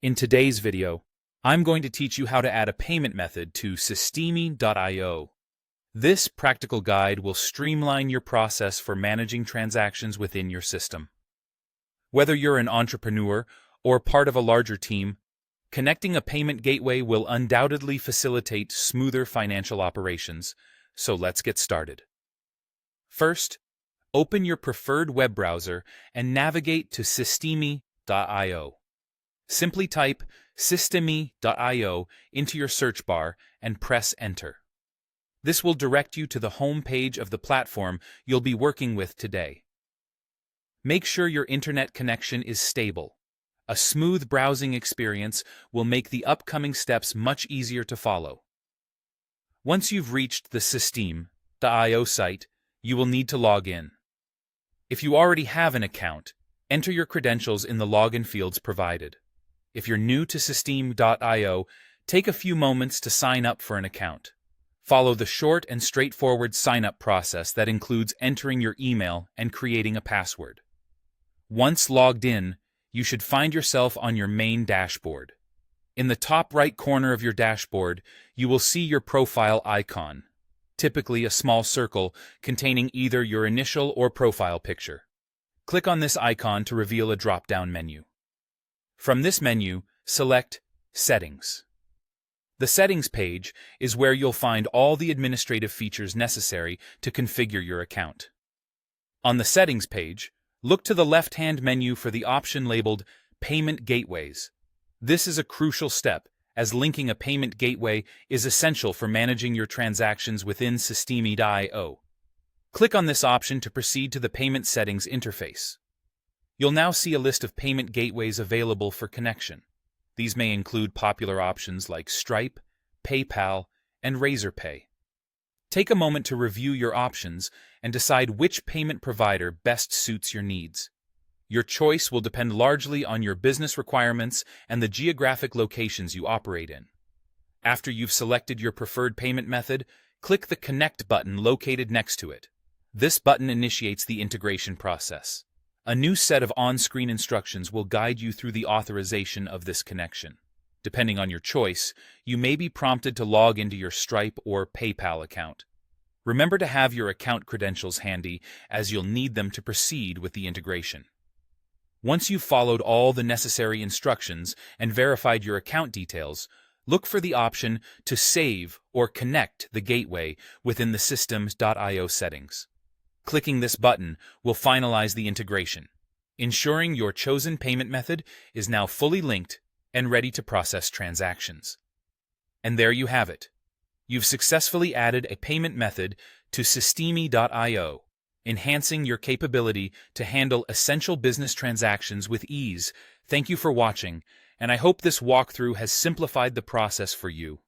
In today's video, I'm going to teach you how to add a payment method to Systemi.io. This practical guide will streamline your process for managing transactions within your system. Whether you're an entrepreneur or part of a larger team, connecting a payment gateway will undoubtedly facilitate smoother financial operations, so let's get started. First, open your preferred web browser and navigate to Systemi.io. Simply type Systemi.io into your search bar and press Enter. This will direct you to the home page of the platform you'll be working with today. Make sure your internet connection is stable. A smooth browsing experience will make the upcoming steps much easier to follow. Once you've reached the Systemi.io site, you will need to log in. If you already have an account, enter your credentials in the login fields provided. If you're new to Systemi.io, take a few moments to sign up for an account. Follow the short and straightforward sign-up process that includes entering your email and creating a password. Once logged in, you should find yourself on your main dashboard. In the top right corner of your dashboard, you will see your profile icon, typically a small circle containing either your initial or profile picture. Click on this icon to reveal a drop-down menu. From this menu, select Settings. The Settings page is where you'll find all the administrative features necessary to configure your account. On the Settings page, look to the left-hand menu for the option labeled Payment Gateways. This is a crucial step, as linking a payment gateway is essential for managing your transactions within Systemi.io. Click on this option to proceed to the Payment Settings interface. You'll now see a list of payment gateways available for connection. These may include popular options like Stripe, PayPal, and Razorpay. Take a moment to review your options and decide which payment provider best suits your needs. Your choice will depend largely on your business requirements and the geographic locations you operate in. After you've selected your preferred payment method, click the Connect button located next to it. This button initiates the integration process. A new set of on-screen instructions will guide you through the authorization of this connection. Depending on your choice, you may be prompted to log into your Stripe or PayPal account. Remember to have your account credentials handy, as you'll need them to proceed with the integration. Once you've followed all the necessary instructions and verified your account details, look for the option to save or connect the gateway within the Systemi.io settings. Clicking this button will finalize the integration, ensuring your chosen payment method is now fully linked and ready to process transactions. And there you have it. You've successfully added a payment method to Systemi.io, enhancing your capability to handle essential business transactions with ease. Thank you for watching, and I hope this walkthrough has simplified the process for you.